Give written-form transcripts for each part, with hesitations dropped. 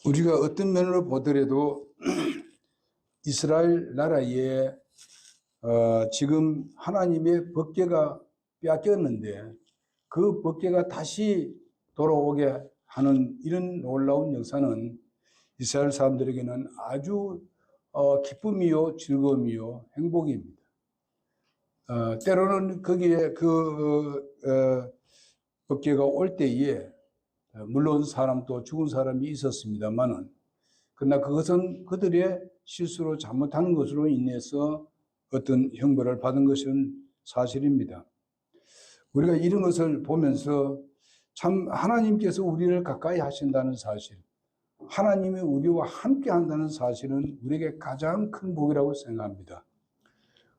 우리가 어떤 면으로 보더라도 이스라엘 나라에 지금 하나님의 법궤가 빼앗겼는데 그 법궤가 다시 돌아오게 하는 이런 놀라운 역사는 이스라엘 사람들에게는 아주 기쁨이요, 즐거움이요, 행복입니다. 때로는 거기에 법궤가 올 때에 물론 사람도 죽은 사람이 있었습니다만은 그러나 그것은 그들의 실수로 잘못한 것으로 인해서 어떤 형벌을 받은 것은 사실입니다. 우리가 이런 것을 보면서 참 하나님께서 우리를 가까이 하신다는 사실, 하나님이 우리와 함께 한다는 사실은 우리에게 가장 큰 복이라고 생각합니다.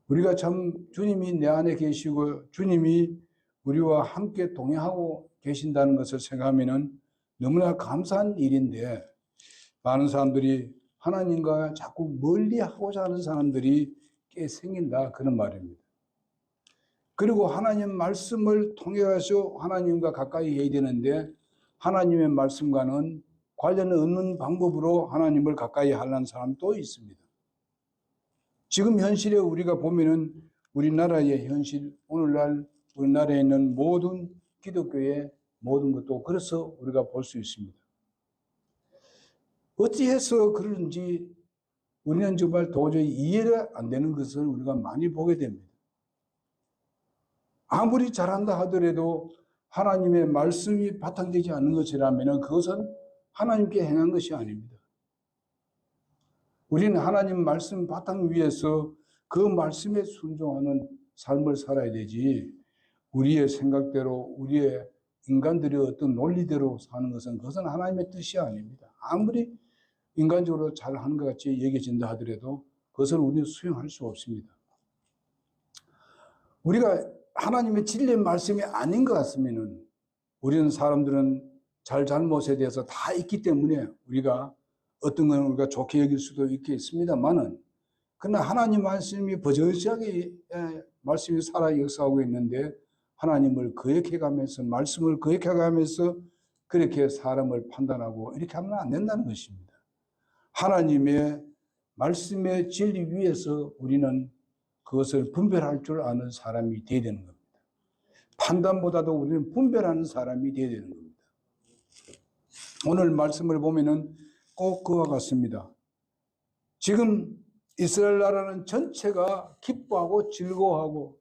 우리가 참 주님이 내 안에 계시고 주님이 우리와 함께 동행하고 계신다는 것을 생각하면 너무나 감사한 일인데 많은 사람들이 하나님과 자꾸 멀리하고자 하는 사람들이 꽤 생긴다 그런 말입니다. 그리고 하나님 말씀을 통해서 하나님과 가까이 해야 되는데 하나님의 말씀과는 관련 없는 방법으로 하나님을 가까이 하려는 사람도 있습니다. 지금 현실에 우리가 보면은 우리나라의 현실, 오늘날 우리나라에 있는 모든 기독교의 모든 것도 그래서 우리가 볼 수 있습니다. 어찌해서 그런지 우리는 정말 도저히 이해가 안 되는 것을 우리가 많이 보게 됩니다. 아무리 잘한다 하더라도 하나님의 말씀이 바탕되지 않는 것이라면 그것은 하나님께 행한 것이 아닙니다. 우리는 하나님 말씀 바탕 위에서 그 말씀에 순종하는 삶을 살아야 되지 우리의 생각대로 우리의 인간들의 어떤 논리대로 사는 것은 그것은 하나님의 뜻이 아닙니다. 아무리 인간적으로 잘하는 것 같이 여겨진다 하더라도 그것을 우리는 수용할 수 없습니다. 우리가 하나님의 진리의 말씀이 아닌 것 같으면 우리는 사람들은 잘못에 대해서 다 있기 때문에 우리가 어떤 건 우리가 좋게 여길 수도 있겠습니다만은 그러나 하나님 말씀이 버젓하게 말씀이 살아 역사하고 있는데 하나님을 거역해가면서 말씀을 거역해가면서 그렇게 사람을 판단하고 이렇게 하면 안 된다는 것입니다. 하나님의 말씀의 진리 위에서 우리는 그것을 분별할 줄 아는 사람이 되어야 되는 겁니다. 판단보다도 우리는 분별하는 사람이 되어야 되는 겁니다. 오늘 말씀을 보면은 꼭 그와 같습니다. 지금 이스라엘 나라는 전체가 기뻐하고 즐거워하고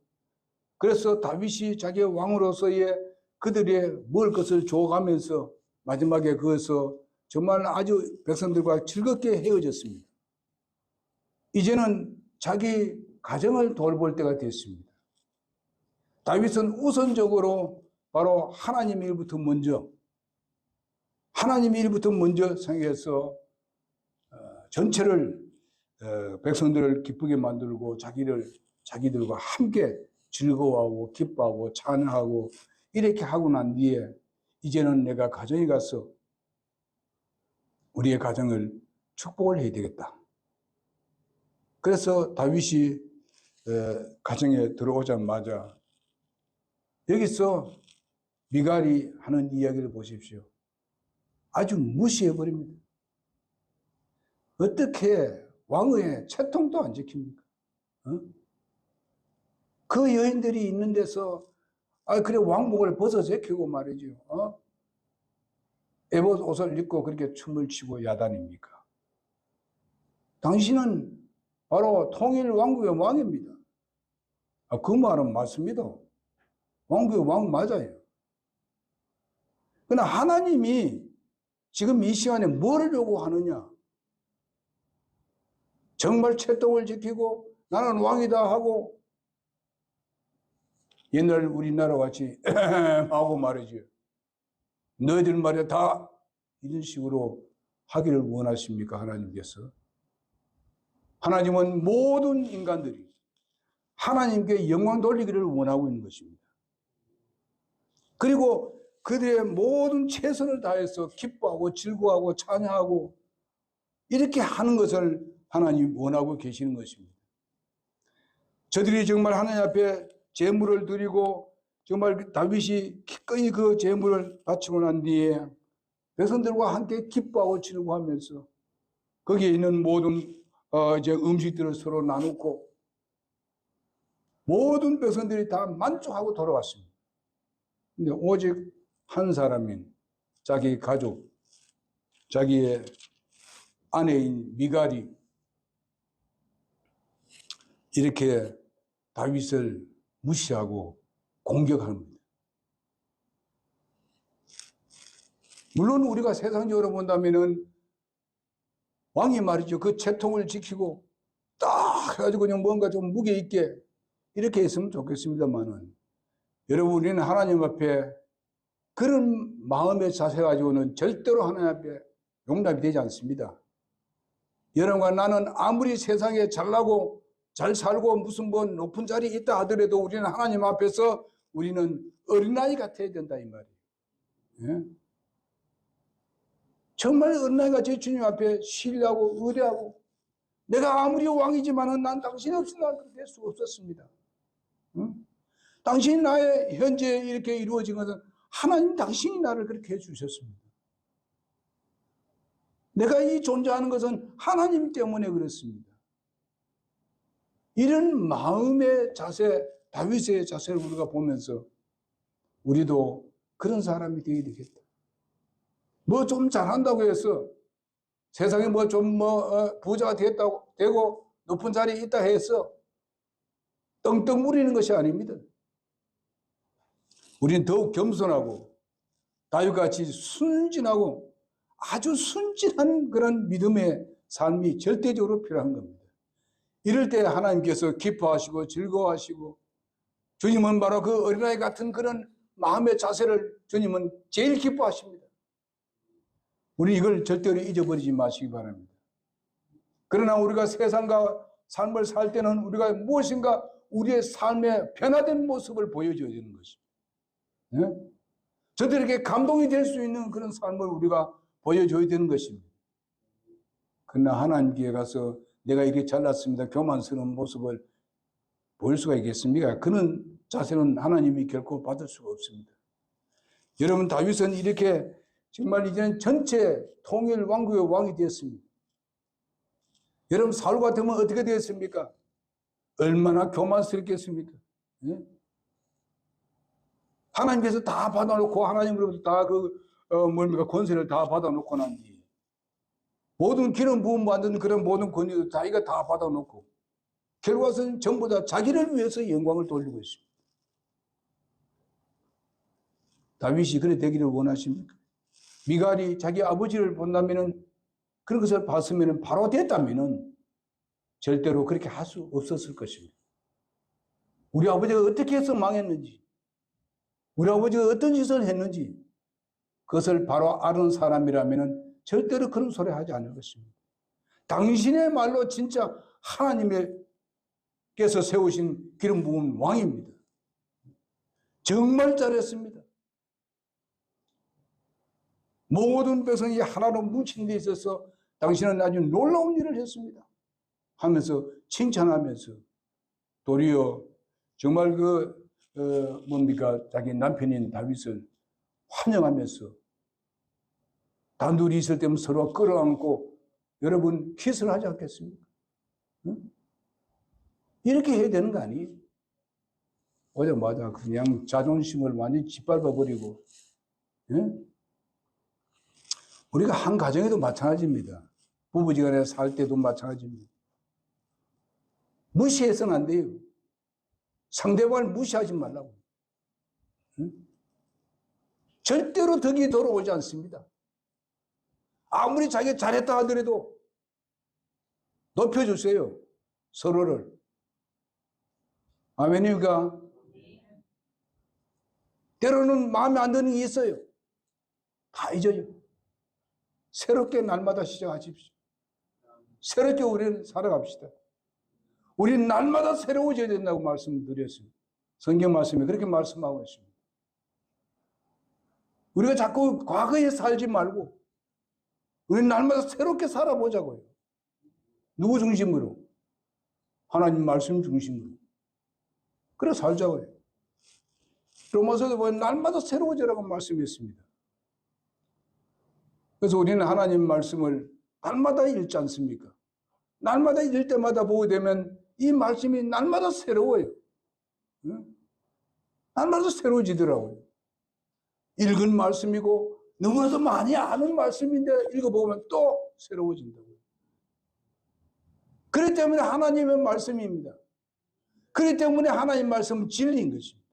그래서 다윗이 자기의 왕으로서의 그들의 먹을 것을 줘가면서 마지막에 그것을 정말 아주 백성들과 즐겁게 헤어졌습니다. 이제는 자기 가정을 돌볼 때가 됐습니다. 다윗은 우선적으로 바로 하나님 일부터 먼저 생각해서 전체를 백성들을 기쁘게 만들고 자기들과 함께 즐거워하고 기뻐하고 찬양하고 이렇게 하고 난 뒤에 이제는 내가 가정에 가서 우리의 가정을 축복을 해야 되겠다. 그래서 다윗이 가정에 들어오자마자 여기서 미갈이 하는 이야기를 보십시오. 아주 무시해버립니다. 어떻게 왕의 채통도 안 지킵니까? 그 여인들이 있는 데서 그래 왕복을 벗어 제키고 말이죠. 에봇 옷을 입고 그렇게 춤을 추고 야단입니까? 당신은 바로 통일 왕국의 왕입니다. 그 말은 맞습니다. 왕국의 왕 맞아요. 그러나 하나님이 지금 이 시간에 뭘 하려고 하느냐? 정말 채통을 지키고 나는 왕이다 하고 옛날 우리나라 같이 하고 말이죠. 너희들 말이야 다 이런 식으로 하기를 원하십니까? 하나님께서. 하나님은 모든 인간들이 하나님께 영광 돌리기를 원하고 있는 것입니다. 그리고 그들의 모든 최선을 다해서 기뻐하고 즐거워하고 찬양하고 이렇게 하는 것을 하나님이 원하고 계시는 것입니다. 저들이 정말 하나님 앞에 제물을 드리고 정말 다윗이 기꺼이 그 제물을 바치고 난 뒤에 백성들과 함께 기뻐하고 즐거워하면서 거기에 있는 모든 이제 음식들을 서로 나누고 모든 백성들이 다 만족하고 돌아왔습니다. 근데 오직 한 사람인 자기 가족, 자기의 아내인 미갈이 이렇게 다윗을 무시하고 공격합니다. 물론 우리가 세상적으로 본다면은 왕이 말이죠. 그 채통을 지키고 딱 해가지고 그냥 뭔가 좀 무게 있게 이렇게 했으면 좋겠습니다만은 여러분, 우리는 하나님 앞에 그런 마음의 자세 가지고는 절대로 하나님 앞에 용납이 되지 않습니다. 여러분과 나는 아무리 세상에 잘나고 잘 살고 무슨 뭐 높은 자리에 있다 하더라도 우리는 하나님 앞에서 우리는 어린아이 같아야 된다 이 말이에요. 예? 정말 어린아이같이 주님 앞에 신뢰하고 의뢰하고 내가 아무리 왕이지만은 난 당신 없이 난 그렇게 될 수 없었습니다. 응? 당신이 나의 현재 이렇게 이루어진 것은 하나님 당신이 나를 그렇게 해주셨습니다. 내가 이 존재하는 것은 하나님 때문에 그렇습니다. 이런 마음의 자세, 다윗의 자세를 우리가 보면서 우리도 그런 사람이 되어야 되겠다. 뭐 좀 잘한다고 해서 세상에 뭐 좀 부자가 되고 높은 자리에 있다 해서 떵떵 무리는 것이 아닙니다. 우리는 더욱 겸손하고 다윗같이 순진하고 아주 순진한 그런 믿음의 삶이 절대적으로 필요한 겁니다. 이럴 때 하나님께서 기뻐하시고 즐거워하시고 주님은 바로 그 어린아이 같은 그런 마음의 자세를 주님은 제일 기뻐하십니다. 우리 이걸 절대로 잊어버리지 마시기 바랍니다. 그러나 우리가 세상과 삶을 살 때는 우리가 무엇인가 우리의 삶의 변화된 모습을 보여줘야 되는 것입니다. 네? 저들에게 감동이 될 수 있는 그런 삶을 우리가 보여줘야 되는 것입니다. 그러나 하나님께 가서 내가 이렇게 잘났습니다. 교만스러운 모습을 보일 수가 있겠습니까? 그런 자세는 하나님이 결코 받을 수가 없습니다. 여러분, 다윗은 이렇게 정말 이제는 전체 통일 왕국의 왕이 되었습니다. 여러분, 사울 같으면 어떻게 되었습니까? 얼마나 교만스럽겠습니까? 예? 하나님께서 다 받아놓고 하나님으로부터 다 권세를 다 받아놓고 난 뒤에 모든 기름 부음 받는 그런 모든 권위도 자기가 다 받아놓고 결과는 전부 다 자기를 위해서 영광을 돌리고 있습니다. 다윗이 그래 되기를 원하십니까? 미갈이 자기 아버지를 본다면은 그런 것을 봤으면은 바로 됐다면은 절대로 그렇게 할 수 없었을 것입니다. 우리 아버지가 어떻게 해서 망했는지, 우리 아버지가 어떤 짓을 했는지 그것을 바로 아는 사람이라면은 절대로 그런 소리 하지 않을 것입니다. 당신의 말로 진짜 하나님께서 세우신 기름 부은 왕입니다. 정말 잘했습니다. 모든 백성이 하나로 뭉친 데 있어서 당신은 아주 놀라운 일을 했습니다 하면서 칭찬하면서 도리어 정말 자기 남편인 다윗을 환영하면서 단둘이 있을 때면 서로 끌어안고 여러분 키스를 하지 않겠습니까? 응? 이렇게 해야 되는 거 아니에요? 오자마자 그냥 자존심을 완전히 짓밟아버리고, 응? 우리가 한 가정에도 마찬가지입니다. 부부지간에 살 때도 마찬가지입니다. 무시해서는 안 돼요. 상대방을 무시하지 말라고. 응? 절대로 덕이 돌아오지 않습니다. 아무리 자기가 잘했다 하더라도 높여주세요. 서로를. 아멘입니까? 때로는 마음에 안 드는 게 있어요. 다 잊어요. 새롭게 날마다 시작하십시오. 새롭게 우리는 살아갑시다. 우리는 날마다 새로워져야 된다고 말씀드렸습니다. 성경 말씀에 그렇게 말씀하고 있습니다. 우리가 자꾸 과거에 살지 말고 우리는 날마다 새롭게 살아보자고요. 누구 중심으로? 하나님 말씀 중심으로. 그래 살자고요. 로마서도 보면 날마다 새로워져라고 말씀했습니다. 그래서 우리는 하나님 말씀을 날마다 읽지 않습니까? 날마다 읽을 때마다 보게 되면 이 말씀이 날마다 새로워요. 날마다 새로워지더라고요. 읽은 말씀이고 너무나도 많이 아는 말씀인데 읽어보면 또 새로워진다고요. 그렇기 때문에 하나님의 말씀입니다. 그렇기 때문에 하나님 말씀은 진리인 것입니다.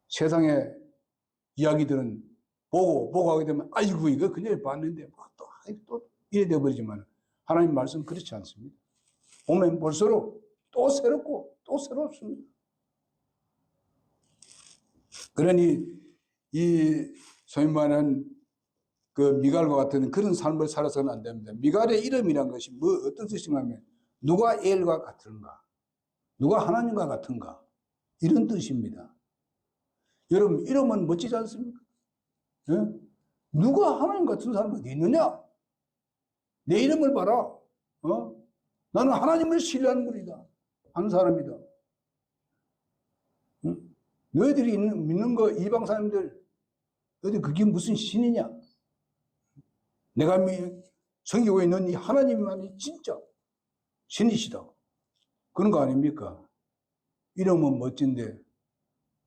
세상의 이야기들은 보고 하게 되면 아이고 이거 그냥 봤는데 또 이래 돼버리지만 하나님 말씀 그렇지 않습니다. 보면 볼수록 또 새롭고 또 새롭습니다. 그러니 이 소위 말하는 그 미갈과 같은 그런 삶을 살아서는 안 됩니다. 미갈의 이름이란 것이 어떤 뜻이냐면 누가 엘과 같은가, 누가 하나님과 같은가 이런 뜻입니다. 여러분 이름은 멋지지 않습니까? 예? 누가 하나님 같은 사람이 어디 있느냐? 내 이름을 봐라. 나는 하나님을 신뢰하는 분이다. 하는 사람이다. 너희들이 믿는 거 이방 사람들 너희들 그게 무슨 신이냐? 내가 섬기고 있는 이 하나님만이 진짜 신이시다. 그런 거 아닙니까? 이름은 멋진데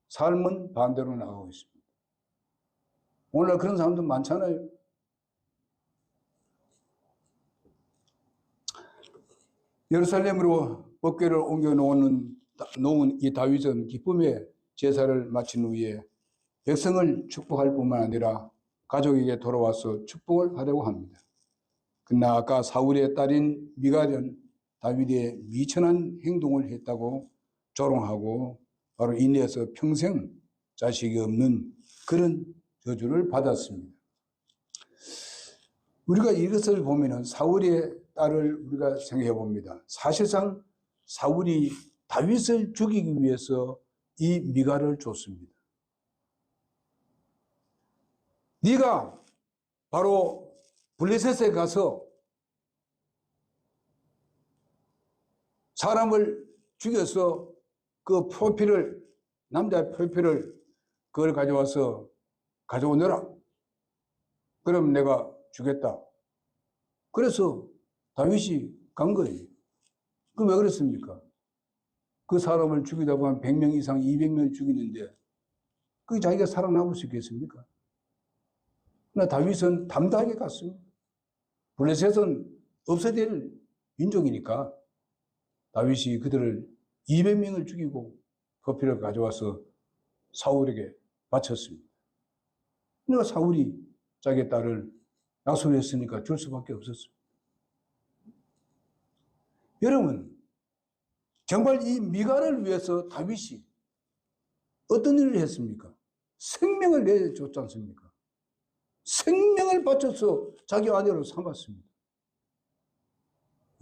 삶은 반대로 나가고 있습니다. 오늘날 그런 사람도 많잖아요. 예루살렘으로 법궤를 옮겨 놓은 이 다윗은 기쁨의 제사를 마친 후에 백성을 축복할 뿐만 아니라 가족에게 돌아와서 축복을 하려고 합니다. 그러나 아까 사울의 딸인 미갈은 다윗의 미천한 행동을 했다고 조롱하고 바로 인해서 평생 자식이 없는 그런 저주를 받았습니다. 우리가 이것을 보면은 사울의 딸을 우리가 생각해 봅니다. 사실상 사울이 다윗을 죽이기 위해서 이 미갈을 줬습니다. 네가 바로 블레셋에 가서 사람을 죽여서 그 표피를, 남자의 표피를 그걸 가져와서 가져오너라. 그럼 내가 주겠다. 그래서 다윗이 간 거예요. 그럼 왜 그랬습니까? 그 사람을 죽이다 보면 100명 이상 200명을 죽이는데 그게 자기가 살아남을 수 있겠습니까? 그러나 다윗은 담대하게 갔습니다. 블레셋은 없어야 될 민족이니까 다윗이 그들을 200명을 죽이고 표피를 가져와서 사울에게 바쳤습니다. 그러니까 사울이 자기 딸을 약속을 했으니까 줄 수밖에 없었습니다. 여러분, 정말 이 미갈을 위해서 다윗이 어떤 일을 했습니까? 생명을 내줬지 않습니까? 생명을 바쳐서 자기 아내로 삼았습니다.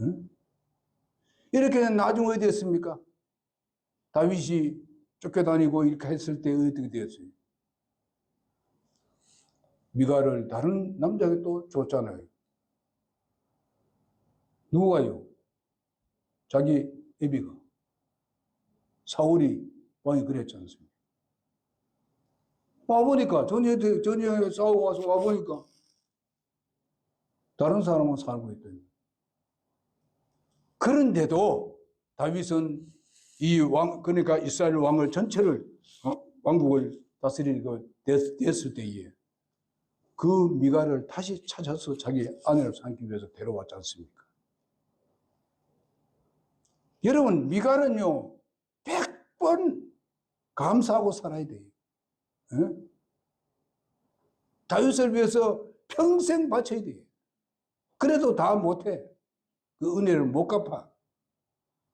응? 이렇게 나중에 어디 됐습니까? 다윗이 쫓겨다니고 이렇게 했을 때 어떻게 되었어요? 미갈을 다른 남자에게 또 줬잖아요. 누가요? 자기 애비가. 사울이 왕이 그랬지 않습니까? 와보니까, 전에 싸우고 와서 와보니까, 다른 사람은 살고 있더니. 그런데도, 다윗은 이 왕, 그러니까 이스라엘 왕을 전체를, 왕국을 다스리고 됐을 때에, 그 미갈을 다시 찾아서 자기 아내를 삼기 위해서 데려왔지 않습니까? 여러분, 미갈은요, 100번 감사하고 살아야 돼요. 네? 다윗을 위해서 평생 바쳐야 돼요. 그래도 다 못해. 그 은혜를 못 갚아.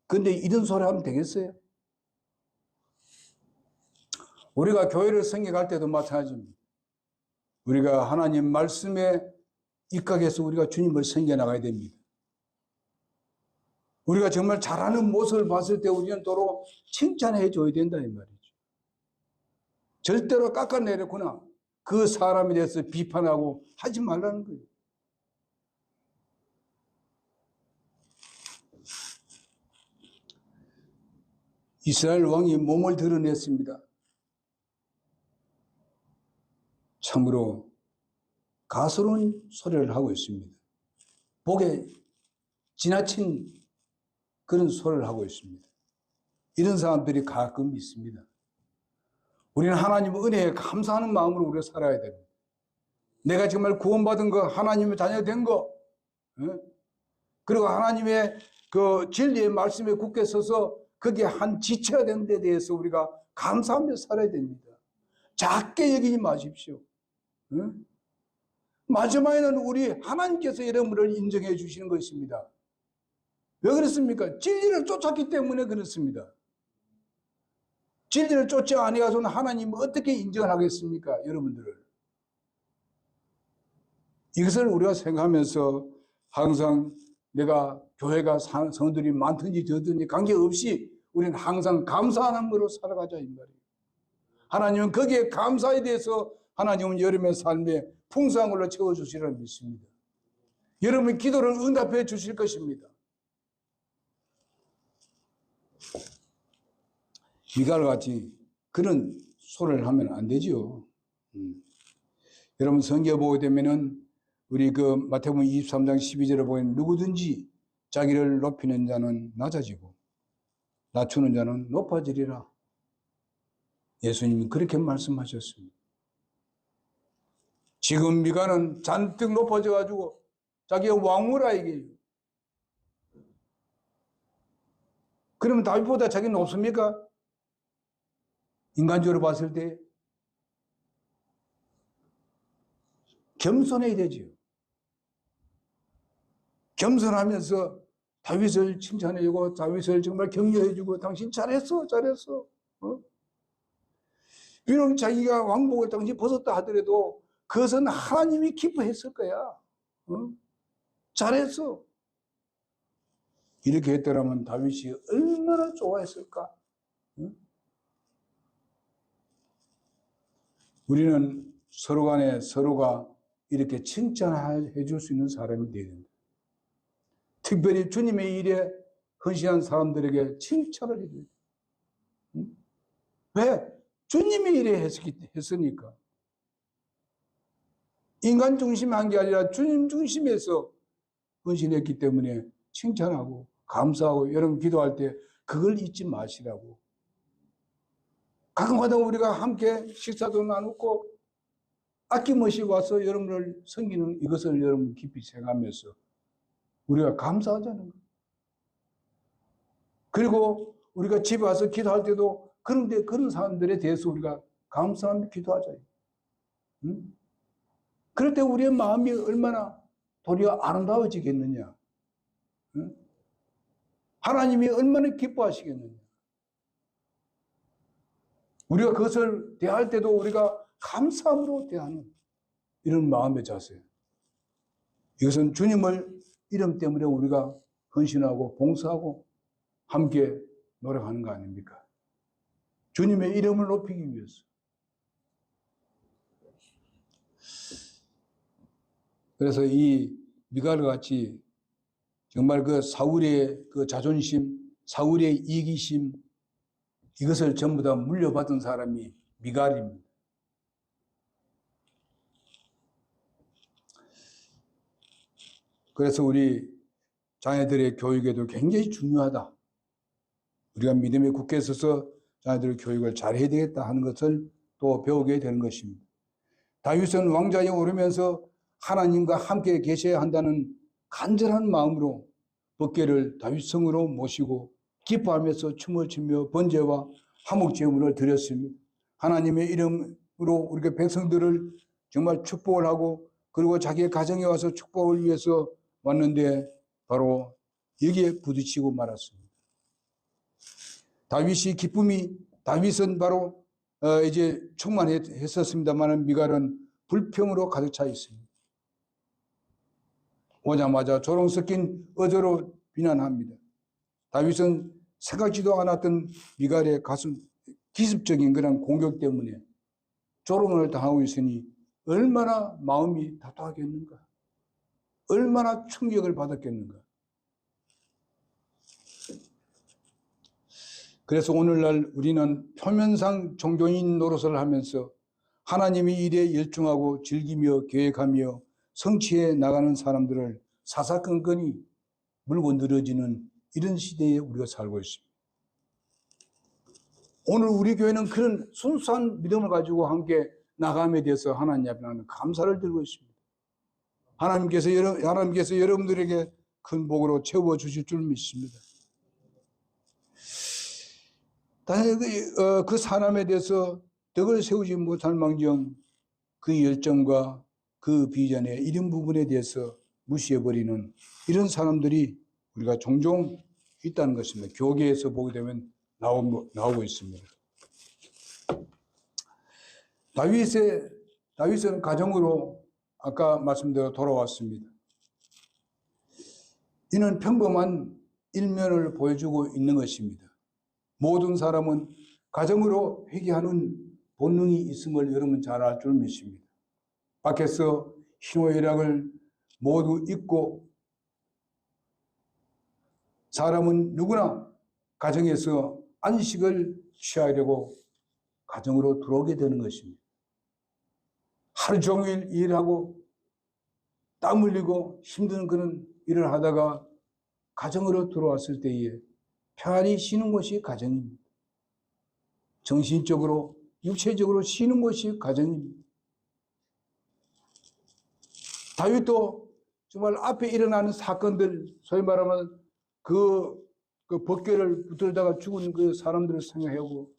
근데 이런 소리 하면 되겠어요? 우리가 교회를 섬겨갈 때도 마찬가지입니다. 우리가 하나님 말씀에 입각해서 우리가 주님을 섬겨나가야 됩니다. 우리가 정말 잘하는 모습을 봤을 때 우리는 도로 칭찬해 줘야 된다 이 말이죠. 절대로 깎아내렸구나. 그 사람에 대해서 비판하고 하지 말라는 거예요. 이스라엘 왕이 몸을 드러냈습니다. 참으로 가스로운 소리를 하고 있습니다. 복에 지나친 그런 소리를 하고 있습니다. 이런 사람들이 가끔 있습니다. 우리는 하나님 은혜에 감사하는 마음으로 우리가 살아야 됩니다. 내가 정말 구원받은 거, 하나님의 자녀 된 거, 그리고 하나님의 그 진리의 말씀에 굳게 서서 거기에 한 지체가 된 데 대해서 우리가 감사하며 살아야 됩니다. 작게 여기지 마십시오. 마지막에는 우리 하나님께서 여러분을 인정해 주시는 것입니다. 왜 그렇습니까? 진리를 쫓았기 때문에 그렇습니다. 진리를 쫓지 아니하고는 하나님은 어떻게 인정을 하겠습니까? 여러분들을. 이것을 우리가 생각하면서 항상 내가 교회가 성도들이 많든지 적든지 관계없이 우리는 항상 감사하는 거로 살아가자 이 말이에요. 하나님은 거기에 감사에 대해서 하나님은 여러분의 삶에 풍성한 걸로 채워주시리라 믿습니다. 여러분의 기도를 응답해 주실 것입니다. 미갈과 같이 그런 소리를 하면 안 되지요. 여러분 성경 보게 되면은 우리 그 마태복음 23장 12절에 보면 누구든지 자기를 높이는 자는 낮아지고 낮추는 자는 높아지리라. 예수님이 그렇게 말씀하셨습니다. 지금 미가는 잔뜩 높아져 가지고 자기가 왕후라 이게요. 그러면 다윗보다 자기는 높습니까? 인간적으로 봤을 때 겸손해야 되지요. 겸손하면서 다윗을 칭찬해주고 다윗을 정말 격려해주고 당신 잘했어 잘했어. 비록 자기가 왕복을 당신 벗었다 하더라도 그것은 하나님이 기뻐했을 거야. 잘했어. 이렇게 했더라면 다윗이 얼마나 좋아했을까. 우리는 서로 간에 서로가 이렇게 칭찬해 줄 수 있는 사람이 되어야 된다. 특별히 주님의 일에 헌신한 사람들에게 칭찬을 해줘야 돼. 왜? 주님의 일에 했으니까. 인간 중심이 한 게 아니라 주님 중심에서 헌신했기 때문에 칭찬하고 감사하고 여러분 기도할 때 그걸 잊지 마시라고. 가끔가다 우리가 함께 식사도 나누고 아낌없이 와서 여러분을 섬기는 이것을 여러분 깊이 생각하면서 우리가 감사하자는 거예요. 그리고 우리가 집에 와서 기도할 때도 그런데 그런 사람들에 대해서 우리가 감사하며 기도하자. 그럴 때 우리의 마음이 얼마나 도리어 아름다워지겠느냐. 하나님이 얼마나 기뻐하시겠느냐. 우리가 그것을 대할 때도 우리가 감사함으로 대하는 이런 마음의 자세. 이것은 주님을 이름 때문에 우리가 헌신하고 봉사하고 함께 노력하는 거 아닙니까? 주님의 이름을 높이기 위해서. 그래서 이 미갈과 같이 정말 그 사울의 그 자존심, 사울의 이기심, 이것을 전부 다 물려받은 사람이 미갈입니다. 그래서 우리 자녀들의 교육에도 굉장히 중요하다. 우리가 믿음에 굳게 서서 자녀들의 교육을 잘해야 되겠다 하는 것을 또 배우게 되는 것입니다. 다윗은 왕좌에 오르면서 하나님과 함께 계셔야 한다는 간절한 마음으로 법궤를 다윗성으로 모시고 기뻐하면서 춤을 추며 번제와 화목제물을 드렸습니다. 하나님의 이름으로 우리 백성들을 정말 축복을 하고 그리고 자기의 가정에 와서 축복을 위해서 왔는데 바로 여기에 부딪히고 말았습니다. 다윗은 바로 이제 충만했었습니다만 미갈은 불평으로 가득 차 있습니다. 오자마자 조롱 섞인 어조로 비난합니다. 다윗은 생각지도 않았던 미갈의 가슴 기습적인 그런 공격 때문에 조롱을 당하고 있으니 얼마나 마음이 답답하겠는가. 얼마나 충격을 받았겠는가. 그래서 오늘날 우리는 표면상 종교인 노릇을 하면서 하나님의 일에 열중하고 즐기며 계획하며 성취해 나가는 사람들을 사사건건이 물고 늘어지는 이런 시대에 우리가 살고 있습니다. 오늘 우리 교회는 그런 순수한 믿음을 가지고 함께 나감에 대해서 하나님 앞에 나는 감사를 드리고 있습니다. 하나님께서 여러분들에게 큰 복으로 채워주실 줄 믿습니다. 그 사람에 대해서 덕을 세우지 못할 망정 그 열정과 그 비전의 이런 부분에 대해서 무시해버리는 이런 사람들이 우리가 종종 있다는 것입니다. 교계에서 보게 되면 나오고 있습니다. 다윗은 가정으로 아까 말씀대로 돌아왔습니다. 이는 평범한 일면을 보여주고 있는 것입니다. 모든 사람은 가정으로 회개하는 본능이 있음을 여러분 잘 알 줄 믿습니다. 밖에서 희노애락을 모두 잊고 사람은 누구나 가정에서 안식을 취하려고 가정으로 들어오게 되는 것입니다. 하루 종일 일하고 땀 흘리고 힘든 그런 일을 하다가 가정으로 들어왔을 때에 편안히 쉬는 곳이 가정입니다. 정신적으로, 육체적으로 쉬는 곳이 가정입니다. 다윗도 정말 앞에 일어나는 사건들, 소위 말하면 그 벗개를 붙들다가 죽은 그 사람들을 생각하고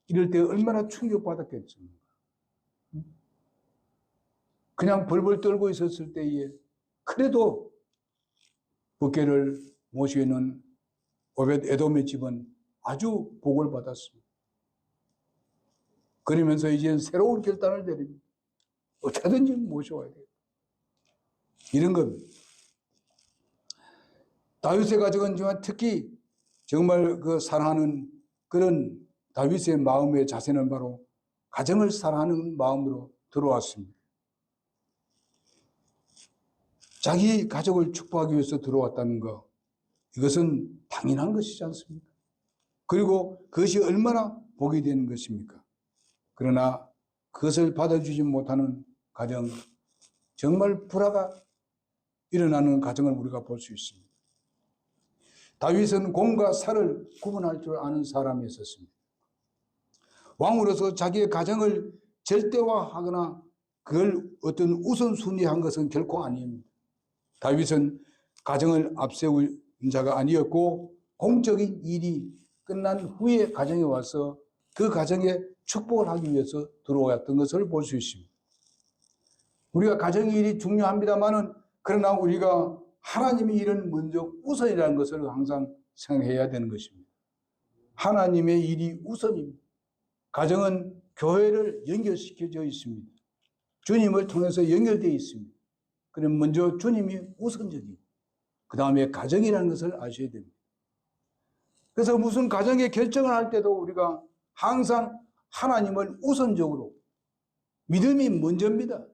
이럴 때 얼마나 충격받았겠습니까? 그냥 벌벌 떨고 있었을 때에 그래도 벗개를 모시고 있는 오벳 에돔의 집은 아주 복을 받았습니다. 그러면서 이제 새로운 결단을 내립니다. 어떻게든지 모셔와야 돼요. 이런 겁니다. 다윗의 가정은 특히 정말 그 사랑하는 그런 다윗의 마음의 자세는 바로 가정을 사랑하는 마음으로 들어왔습니다. 자기 가족을 축복하기 위해서 들어왔다는 것, 이것은 당연한 것이지 않습니까? 그리고 그것이 얼마나 복이 되는 것입니까? 그러나 그것을 받아주지 못하는 가정, 정말 불화가 일어나는 가정을 우리가 볼 수 있습니다. 다윗은 공과 사를 구분할 줄 아는 사람이었습니다. 왕으로서 자기의 가정을 절대화하거나 그걸 어떤 우선순위한 것은 결코 아닙니다. 다윗은 가정을 앞세운 자가 아니었고 공적인 일이 끝난 후에 가정에 와서 그 가정에 축복을 하기 위해서 들어왔던 것을 볼 수 있습니다. 우리가 가정 일이 중요합니다만은 그러나 우리가 하나님의 일은 먼저 우선이라는 것을 항상 생각해야 되는 것입니다. 하나님의 일이 우선입니다. 가정은 교회를 연결시켜져 있습니다. 주님을 통해서 연결되어 있습니다. 그럼 먼저 주님이 우선적이고 그 다음에 가정이라는 것을 아셔야 됩니다. 그래서 무슨 가정의 결정을 할 때도 우리가 항상 하나님을 우선적으로 믿음이 먼저입니다.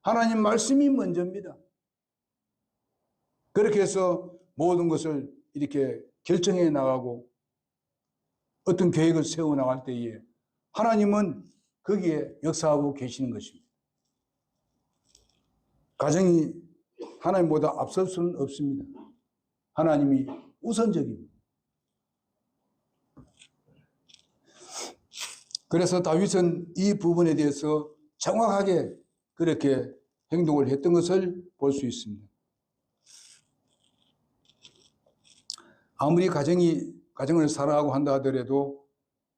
하나님 말씀이 먼저입니다. 그렇게 해서 모든 것을 이렇게 결정해 나가고 어떤 계획을 세워나갈 때에 하나님은 거기에 역사하고 계시는 것입니다. 가정이 하나님보다 앞설 수는 없습니다. 하나님이 우선적입니다. 그래서 다윗은 이 부분에 대해서 정확하게 그렇게 행동을 했던 것을 볼 수 있습니다. 아무리 가정을 사랑하고 한다 하더라도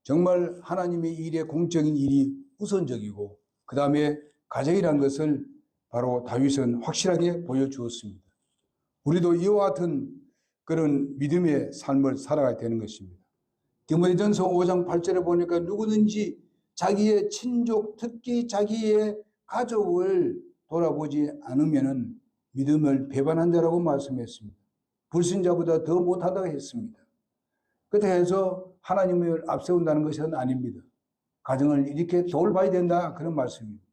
정말 하나님의 일에 공적인 일이 우선적이고 그 다음에 가정이라는 것을 바로 다윗은 확실하게 보여주었습니다. 우리도 이와 같은 그런 믿음의 삶을 살아가야 되는 것입니다. 디모데전서 5장 8절에 보니까 누구든지 자기의 친족, 특히 자기의 가족을 돌아보지 않으면 믿음을 배반한 자라고 말씀했습니다. 불신자보다 더 못하다고 했습니다. 그렇게 해서 하나님을 앞세운다는 것은 아닙니다. 가정을 이렇게 돌봐야 된다, 그런 말씀입니다.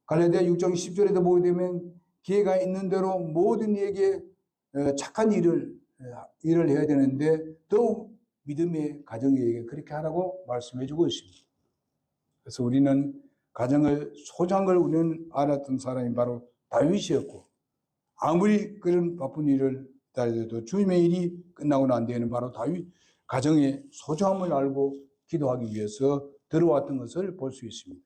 갈라디아 6장 10절에도 보게 되면 기회가 있는 대로 모든 이에게 착한 일을 해야 되는데 더욱 믿음의 가정에게 그렇게 하라고 말씀해 주고 있습니다. 그래서 우리는 가정을 소중한 걸 우리는 알았던 사람이 바로 다윗이었고, 아무리 그런 바쁜 일을 다해도 주님의 일이 끝나고 난 뒤에는 바로 다윗 가정의 소중함을 알고 기도하기 위해서 들어왔던 것을 볼 수 있습니다.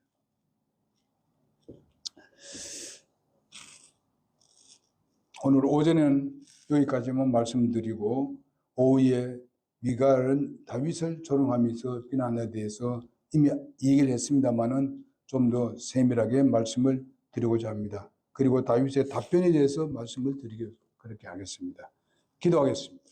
오늘 오전에는 여기까지만 말씀드리고, 오후에 미갈은 다윗을 조롱하면서 비난에 대해서 이미 얘기를 했습니다만은 좀 더 세밀하게 말씀을 드리고자 합니다. 그리고 다윗의 답변에 대해서 말씀을 드리고 그렇게 하겠습니다. 기도하겠습니다.